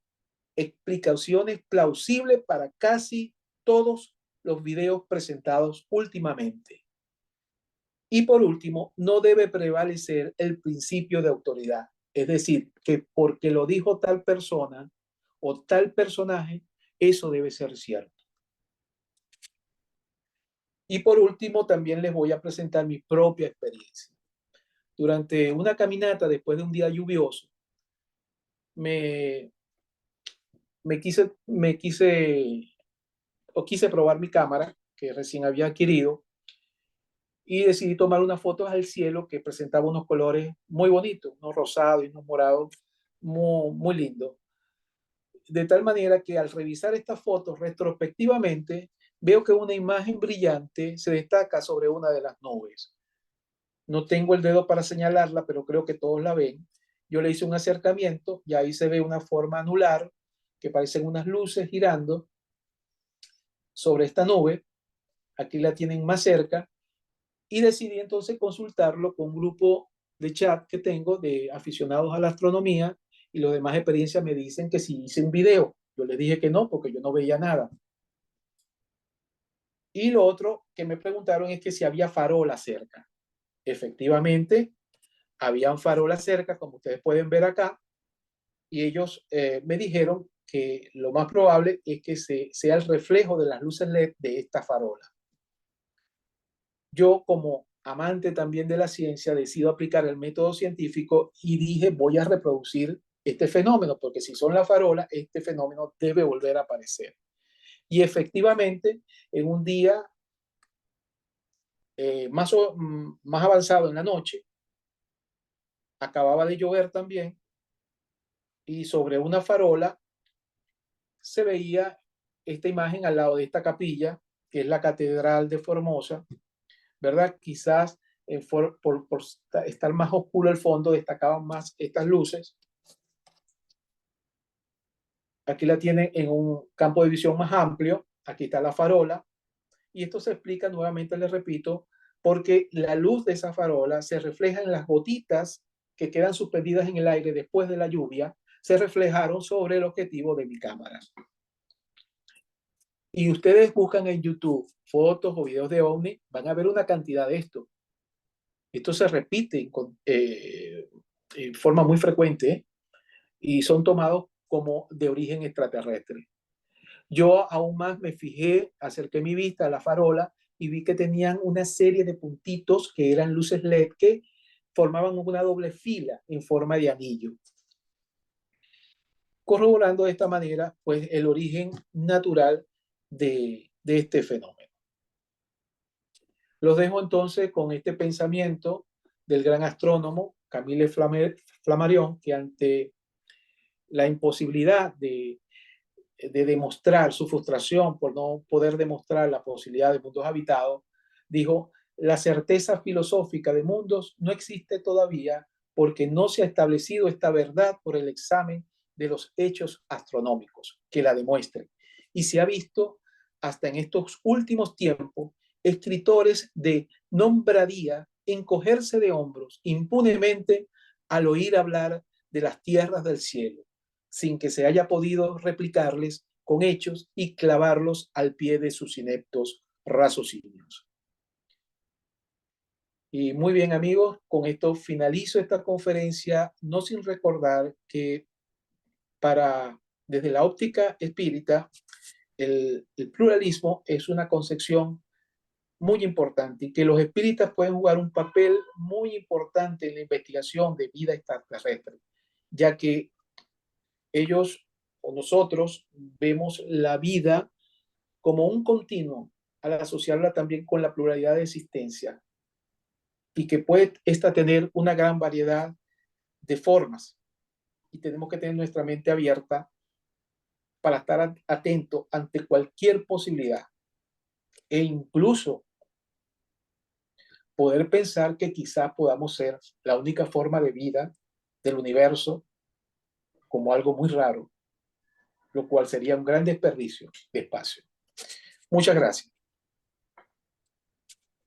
explicaciones plausibles para casi todos los videos presentados últimamente. Y por último, no debe prevalecer el principio de autoridad. Es decir, que porque lo dijo tal persona o tal personaje, eso debe ser cierto. Y por último, también les voy a presentar mi propia experiencia. Durante una caminata después de un día lluvioso, quise probar mi cámara que recién había adquirido y decidí tomar unas fotos al cielo que presentaba unos colores muy bonitos, unos rosados y unos morados muy, muy lindos. De tal manera que al revisar estas fotos retrospectivamente, veo que una imagen brillante se destaca sobre una de las nubes. No tengo el dedo para señalarla, pero creo que todos la ven. Yo le hice un acercamiento y ahí se ve una forma anular que parecen unas luces girando sobre esta nube. Aquí la tienen más cerca y decidí entonces consultarlo con un grupo de chat que tengo de aficionados a la astronomía y los demás experiencias me dicen que si hice un video. Yo les dije que no, porque yo no veía nada. Y lo otro que me preguntaron es que si había farolas cerca. Efectivamente, habían farolas cerca, como ustedes pueden ver acá, y ellos me dijeron que lo más probable es que sea el reflejo de las luces LED de esta farola. Yo, como amante también de la ciencia, decido aplicar el método científico y dije, voy a reproducir este fenómeno, porque si son las farolas, este fenómeno debe volver a aparecer. Y efectivamente, en un día más avanzado en la noche, acababa de llover también, y sobre una farola se veía esta imagen al lado de esta capilla, que es la Catedral de Formosa, ¿verdad? Quizás por estar más oscuro el fondo, destacaban más estas luces. Aquí la tienen en un campo de visión más amplio. Aquí está la farola. Y esto se explica nuevamente, les repito, porque la luz de esa farola se refleja en las gotitas que quedan suspendidas en el aire después de la lluvia, se reflejaron sobre el objetivo de mi cámara. Y ustedes buscan en YouTube fotos o videos de ovni, van a ver una cantidad de esto. Esto se repite en forma muy frecuente y son tomados como de origen extraterrestre. Yo aún más me fijé, acerqué mi vista a la farola y vi que tenían una serie de puntitos que eran luces LED que formaban una doble fila en forma de anillo. Corroborando de esta manera, pues, el origen natural de este fenómeno. Los dejo entonces con este pensamiento del gran astrónomo Camille Flammarion, que ante la imposibilidad de demostrar su frustración por no poder demostrar la posibilidad de mundos habitados, dijo: la certeza filosófica de mundos no existe todavía porque no se ha establecido esta verdad por el examen de los hechos astronómicos que la demuestren. Y se ha visto hasta en estos últimos tiempos escritores de nombradía encogerse de hombros impunemente al oír hablar de las tierras del cielo, sin que se haya podido replicarles con hechos y clavarlos al pie de sus ineptos raciocinios. Y muy bien, amigos, con esto finalizo esta conferencia, no sin recordar que desde la óptica espírita, el pluralismo es una concepción muy importante y que los espíritas pueden jugar un papel muy importante en la investigación de vida extraterrestre, ya que ellos o nosotros vemos la vida como un continuo al asociarla también con la pluralidad de existencia y que puede esta tener una gran variedad de formas, y tenemos que tener nuestra mente abierta para estar atento ante cualquier posibilidad e incluso poder pensar que quizás podamos ser la única forma de vida del universo, como algo muy raro, lo cual sería un gran desperdicio de espacio. Muchas gracias.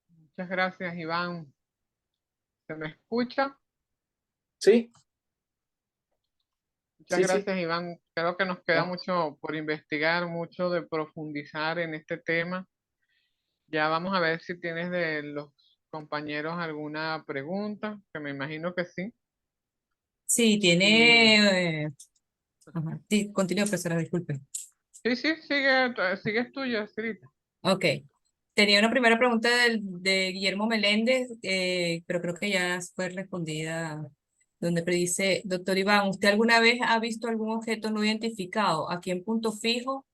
Muchas gracias, Iván. ¿Se me escucha? Sí. Muchas Sí, gracias, sí. Iván. Creo que nos queda No. mucho por investigar, mucho de profundizar en este tema. Ya vamos a ver si tienes de los compañeros alguna pregunta, que me imagino que sí. Sí, Y, tiene... ajá. Sí, continúa, profesora, disculpe. sí, sigues tuya, Cirita. Ok. Tenía una primera pregunta de Guillermo Meléndez, pero creo que ya fue respondida, donde dice: doctor Iván, ¿usted alguna vez ha visto algún objeto no identificado? Aquí en Punto Fijo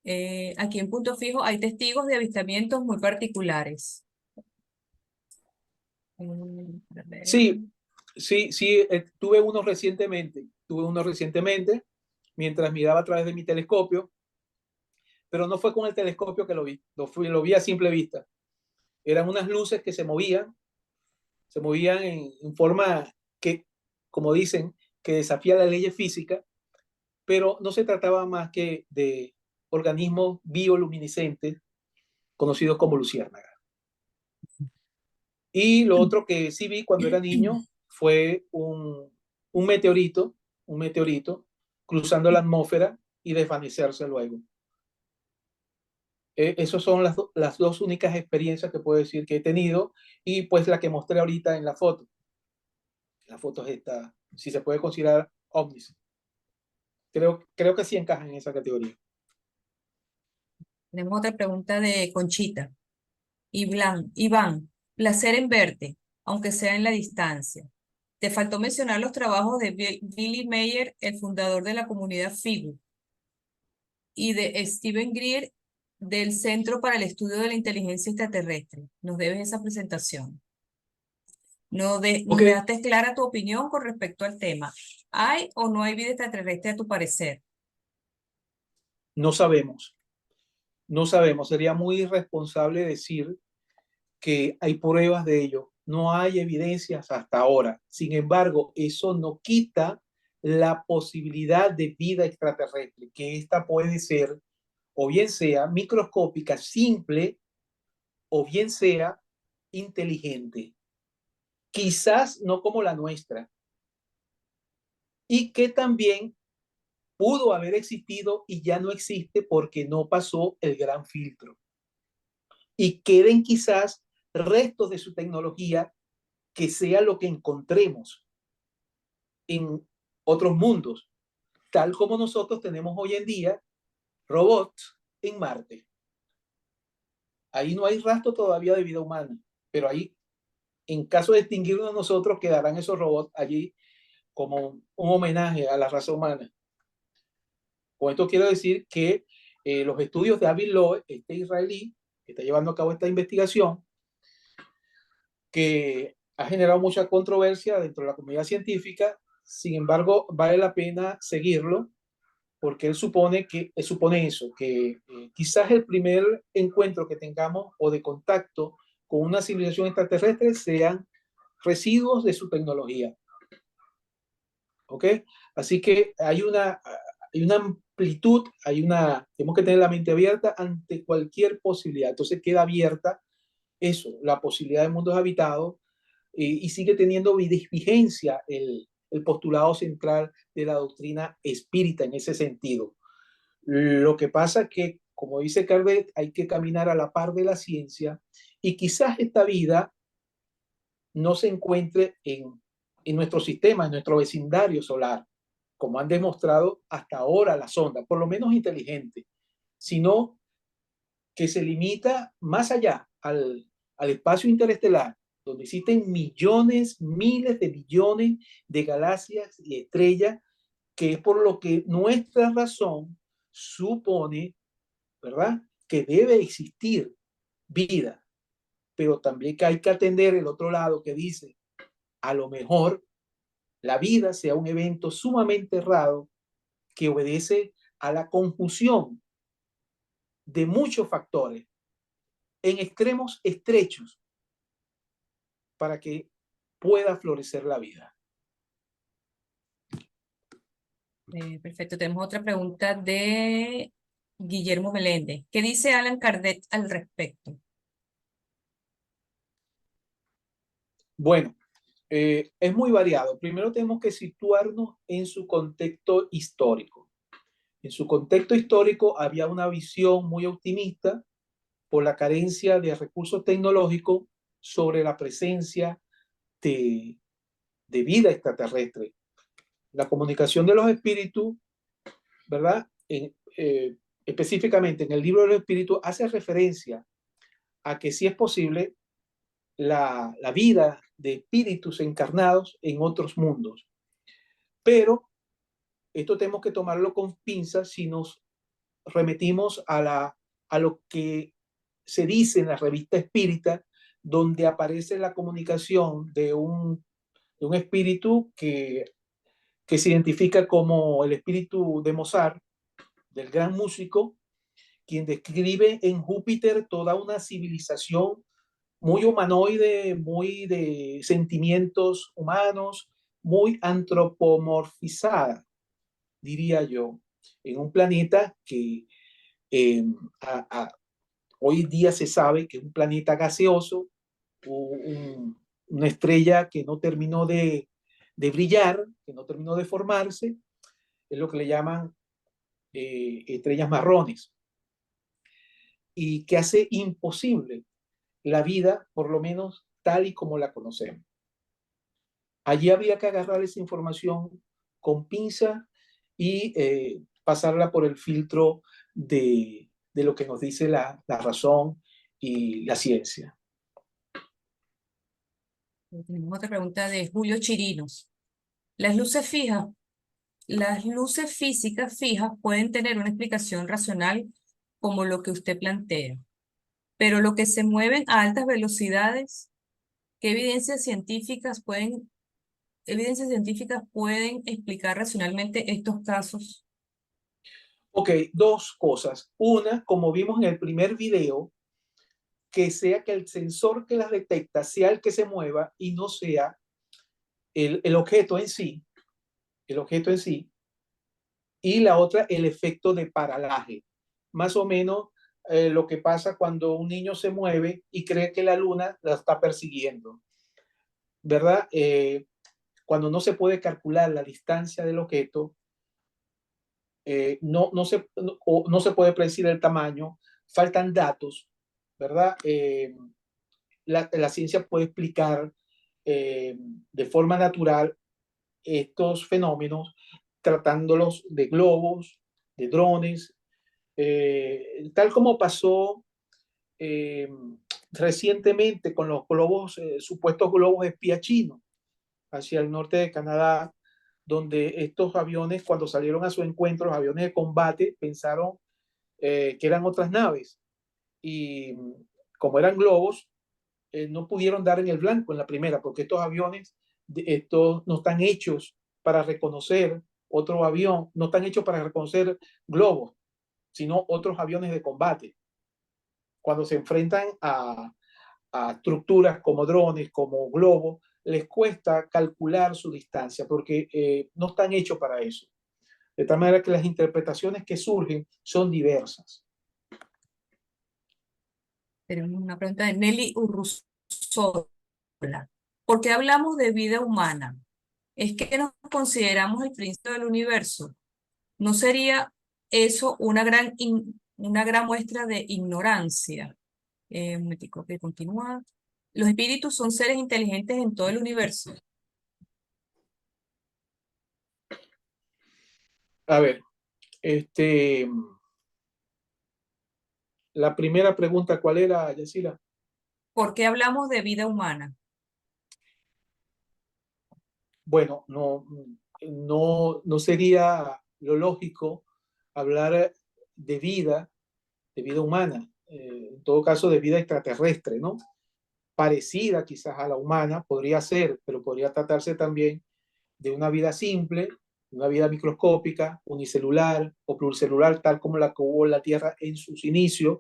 hay testigos de avistamientos muy particulares. A ver. Sí, sí, tuve uno recientemente, mientras miraba a través de mi telescopio, pero no fue con el telescopio que lo vi, lo vi a simple vista. Eran unas luces que se movían en forma que, como dicen, que desafía la ley física, pero no se trataba más que de organismos bioluminiscentes conocidos como luciérnagas. Y lo otro que sí vi cuando era niño fue un meteorito cruzando la atmósfera y desvanecerse luego. Esas son las dos únicas experiencias que puedo decir que he tenido, y pues la que mostré ahorita en la foto. La foto es esta, si se puede considerar ovnis. Creo que sí encaja en esa categoría. Tenemos otra pregunta de Conchita. Iván, placer en verte, aunque sea en la distancia. Te faltó mencionar los trabajos de Billy Mayer, el fundador de la comunidad FIGU, y de Steven Greer, del Centro para el Estudio de la Inteligencia Extraterrestre. Nos debes esa presentación. Nos dejaste clara tu opinión con respecto al tema. ¿Hay o no hay vida extraterrestre a tu parecer? No sabemos. Sería muy irresponsable decir que hay pruebas de ello. No hay evidencias hasta ahora. Sin embargo, eso no quita la posibilidad de vida extraterrestre, que esta puede ser, o bien sea microscópica, simple, o bien sea inteligente. Quizás no como la nuestra. Y que también pudo haber existido y ya no existe porque no pasó el gran filtro. Y queden quizás restos de su tecnología que sea lo que encontremos en otros mundos, tal como nosotros tenemos hoy en día robots en Marte. Ahí no hay rastro todavía de vida humana, pero ahí, en caso de extinguirnos nosotros, quedarán esos robots allí como un homenaje a la raza humana. Con esto quiero decir que los estudios de Avi Loeb, este israelí, que está llevando a cabo esta investigación, que ha generado mucha controversia dentro de la comunidad científica. Sin embargo, vale la pena seguirlo, porque él supone eso, que quizás el primer encuentro que tengamos o de contacto con una civilización extraterrestre sean residuos de su tecnología. ¿Ok? Así que hay una amplitud, tenemos que tener la mente abierta ante cualquier posibilidad. Entonces queda abierta eso, la posibilidad de mundos habitados, y sigue teniendo vigencia el postulado central de la doctrina espírita en ese sentido. Lo que pasa es que, como dice Kardec, hay que caminar a la par de la ciencia, y quizás esta vida no se encuentre en nuestro sistema, en nuestro vecindario solar, como han demostrado hasta ahora las sondas, por lo menos inteligentes, sino que se limita más allá al espacio interestelar, donde existen millones, miles de billones de galaxias y estrellas, que es por lo que nuestra razón supone, ¿verdad?, que debe existir vida, pero también que hay que atender el otro lado que dice, a lo mejor la vida sea un evento sumamente raro que obedece a la conjunción de muchos factores en extremos estrechos para que pueda florecer la vida. Perfecto. Tenemos otra pregunta de Guillermo Meléndez. ¿Qué dice Alan Kardec al respecto? Bueno, es muy variado. Primero tenemos que situarnos en su contexto histórico. En su contexto histórico había una visión muy optimista por la carencia de recursos tecnológicos sobre la presencia de vida extraterrestre. La comunicación de los espíritus, ¿verdad? Específicamente en el libro de los espíritus hace referencia a que sí es posible la vida de espíritus encarnados en otros mundos. Pero esto tenemos que tomarlo con pinzas si nos remitimos a lo que se dice en la revista espírita, donde aparece la comunicación de un espíritu que se identifica como el espíritu de Mozart, del gran músico, quien describe en Júpiter toda una civilización muy humanoide, muy de sentimientos humanos, muy antropomorfizada, diría yo, en un planeta que hoy día se sabe que es un planeta gaseoso, una estrella que no terminó de brillar, que no terminó de formarse, es lo que le llaman estrellas marrones, y que hace imposible la vida, por lo menos tal y como la conocemos. Allí habría que agarrar esa información con pinza y pasarla por el filtro de lo que nos dice la razón y la ciencia. Tenemos otra pregunta de Julio Chirinos. Las luces físicas fijas pueden tener una explicación racional como lo que usted plantea, pero lo que se mueven a altas velocidades, ¿qué evidencias científicas pueden explicar racionalmente estos casos? Ok, dos cosas. Una, como vimos en el primer video, que sea que el sensor que las detecta sea el que se mueva y no sea el objeto en sí, y la otra, el efecto de paralaje. Más o menos lo que pasa cuando un niño se mueve y cree que la luna la está persiguiendo, ¿verdad? Cuando no se puede calcular la distancia del objeto, no se puede predecir el tamaño, faltan datos, ¿verdad? La ciencia puede explicar de forma natural estos fenómenos tratándolos de globos, de drones, tal como pasó recientemente con los globos, supuestos globos espía chinos hacia el norte de Canadá, donde estos aviones, cuando salieron a su encuentro, los aviones de combate, pensaron que eran otras naves. Y como eran globos, no pudieron dar en el blanco en la primera, porque estos aviones estos no están hechos para reconocer otro avión, no están hechos para reconocer globos, sino otros aviones de combate. Cuando se enfrentan a estructuras como drones, como globos, les cuesta calcular su distancia porque no están hechos para eso. De tal manera que las interpretaciones que surgen son diversas. Tenemos una pregunta de Nelly Urruzola. ¿Por qué hablamos de vida humana? ¿Es que nos consideramos el principio del universo? ¿No sería eso una gran muestra de ignorancia? Un momentico, que continúa. Los espíritus son seres inteligentes en todo el universo. A ver, la primera pregunta, ¿cuál era, Yacira? ¿Por qué hablamos de vida humana? Bueno, no sería lo lógico hablar de vida humana, en todo caso de vida extraterrestre, ¿no? Parecida quizás a la humana, podría ser, pero podría tratarse también de una vida simple, una vida microscópica, unicelular o pluricelular, tal como la que hubo en la Tierra en sus inicios,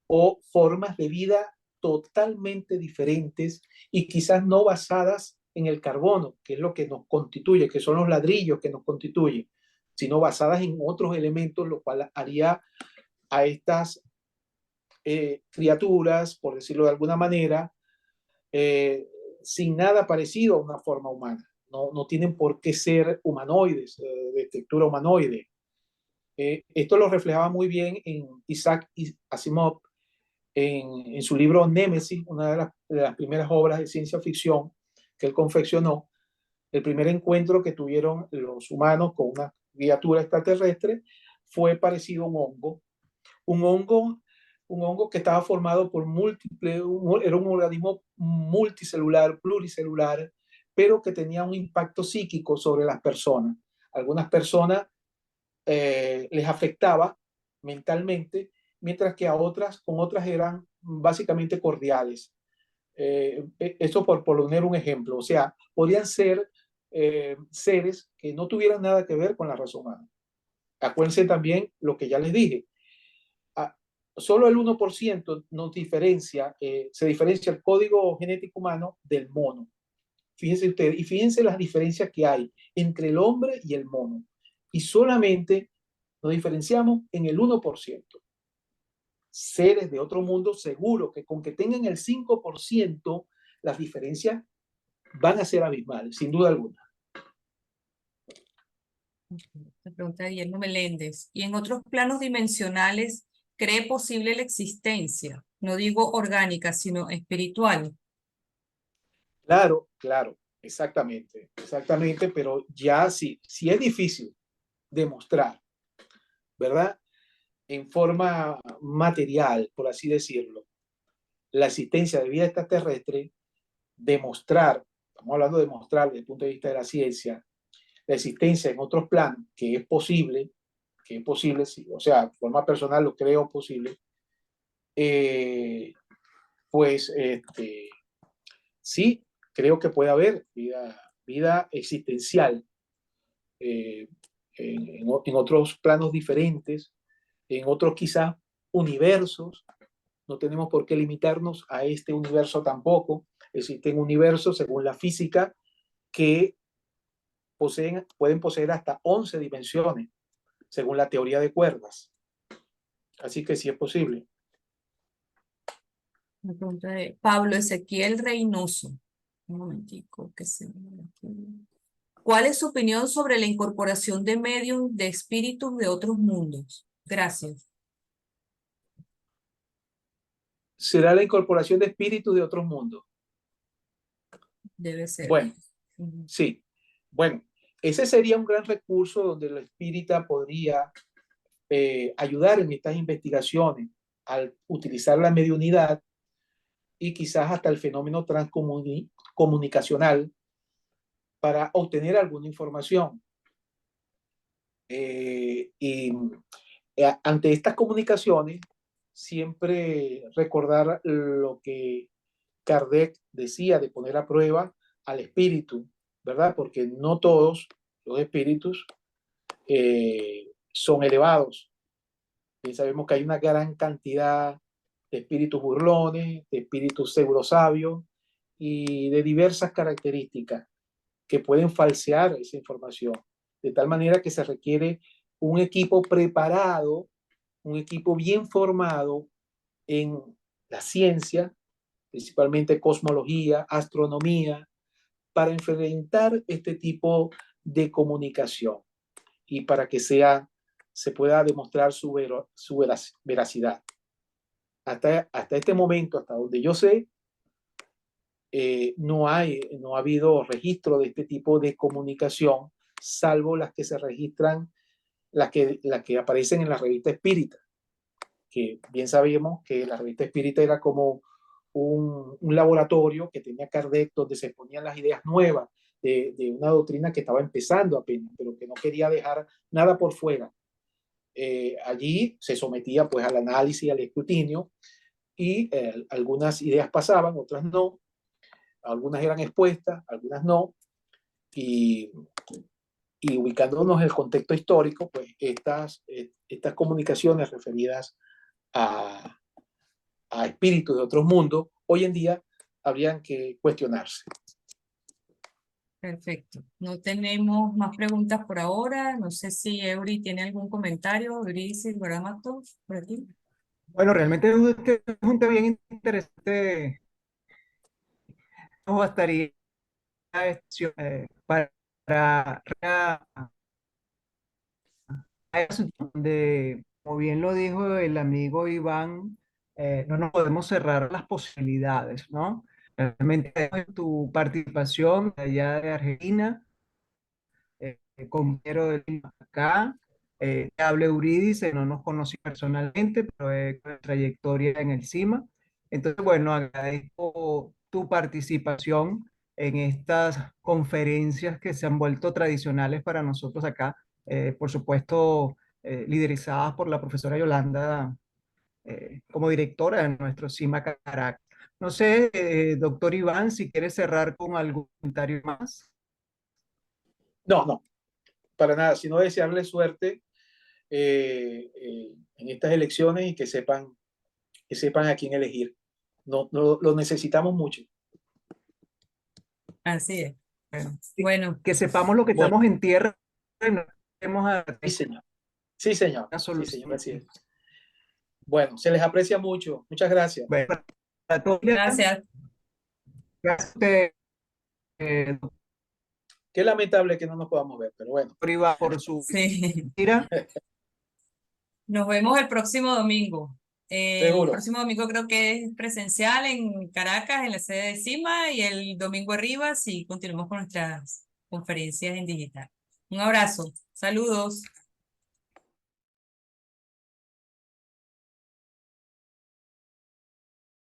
o formas de vida totalmente diferentes y quizás no basadas en el carbono, que es lo que nos constituye, que son los ladrillos que nos constituyen, sino basadas en otros elementos, lo cual haría a estas criaturas, por decirlo de alguna manera, sin nada parecido a una forma humana. No tienen por qué ser humanoides, de textura humanoide. Esto lo reflejaba muy bien en Isaac Asimov, en su libro Némesis, una de las primeras obras de ciencia ficción que él confeccionó. El primer encuentro que tuvieron los humanos con una criatura extraterrestre fue parecido a un hongo, un hongo que estaba formado por era un organismo multicelular, pluricelular, pero que tenía un impacto psíquico sobre las personas. Algunas personas les afectaba mentalmente, mientras que con otras eran básicamente cordiales. Eso por poner un ejemplo. O sea, podrían ser seres que no tuvieran nada que ver con la raza humana. Acuérdense también lo que ya les dije. Solo el 1% se diferencia el código genético humano del mono. Fíjense ustedes, y fíjense las diferencias que hay entre el hombre y el mono. Y solamente nos diferenciamos en el 1%. Seres de otro mundo, seguro que con que tengan el 5%, las diferencias van a ser abismales, sin duda alguna. Se pregunta Guillermo Meléndez. ¿Y en otros planos dimensionales cree posible la existencia? No digo orgánica, sino espiritual. Claro, exactamente, pero ya sí es difícil demostrar, ¿verdad? En forma material, por así decirlo, la existencia de vida extraterrestre, estamos hablando de demostrar desde el punto de vista de la ciencia, la existencia en otros planos, que es posible, sí, o sea, de forma personal lo creo posible, pues sí, creo que puede haber vida existencial en otros planos diferentes, en otros quizás universos. No tenemos por qué limitarnos a este universo tampoco. Existen universos, según la física, que pueden poseer hasta 11 dimensiones, según la teoría de cuerdas. Así que sí es posible. Una pregunta de Pablo Ezequiel Reynoso. Un momentico, que se... ¿Cuál es su opinión sobre la incorporación de medium de espíritus de otros mundos? Gracias. ¿Será la incorporación de espíritus de otros mundos? Debe ser. Bueno, sí. Bueno, ese sería un gran recurso donde el espírita podría ayudar en estas investigaciones al utilizar la mediunidad y quizás hasta el fenómeno transcomunicacional para obtener alguna información. Y ante estas comunicaciones, siempre recordar lo que Kardec decía de poner a prueba al espíritu, ¿verdad? Porque no todos los espíritus son elevados. Y sabemos que hay una gran cantidad de espíritus burlones, de espíritus pseudosabios y de diversas características que pueden falsear esa información. De tal manera que se requiere un equipo preparado, un equipo bien formado en la ciencia, principalmente cosmología, astronomía, para enfrentar este tipo de comunicación y para que se pueda demostrar su veracidad. Hasta este momento, hasta donde yo sé, no ha habido registro de este tipo de comunicación, salvo las que se registran, las que aparecen en la revista Espírita, que bien sabemos que la revista Espírita era como un laboratorio que tenía Kardec, donde se ponían las ideas nuevas de una doctrina que estaba empezando apenas, pero que no quería dejar nada por fuera. Allí se sometía pues al análisis, al escrutinio, y algunas ideas pasaban, otras no, algunas eran expuestas, algunas no, y ubicándonos en el contexto histórico, pues estas comunicaciones referidas a espíritus de otros mundos, hoy en día habrían que cuestionarse. Perfecto. No tenemos más preguntas por ahora. No sé si Eury tiene algún comentario. Eury, ¿verdad, Matos? ¿Por aquí? Bueno, realmente es un tema bien interesante. No bastaría para donde, como bien lo dijo el amigo Iván, no nos podemos cerrar las posibilidades, ¿no? Realmente tu participación allá de Argentina, compañero de Lima acá, te habla Eurídice, no nos conocí personalmente, pero con trayectoria en el CIMA. Entonces, bueno, agradezco tu participación en estas conferencias que se han vuelto tradicionales para nosotros acá, por supuesto, liderizadas por la profesora Yolanda como directora de nuestro CIMA Caracas. No sé, doctor Iván, si quieres cerrar con algún comentario más. No, para nada, sino desearle suerte en estas elecciones y que sepan a quién elegir. No, lo necesitamos mucho. Así es. Bueno. Que sepamos lo que estamos en tierra y no tenemos sí, señor. Sí, señor. una solución. Sí, señor, así es. Bueno, se les aprecia mucho. Muchas gracias. Bueno, Gracias. Gracias a usted, Qué lamentable que no nos podamos ver, pero bueno. por su sí. mira. Nos vemos el próximo domingo. Seguro. El próximo domingo creo que es presencial en Caracas, en la sede de CIMA, y el domingo arriba sí continuamos con nuestras conferencias en digital. Un abrazo. Saludos.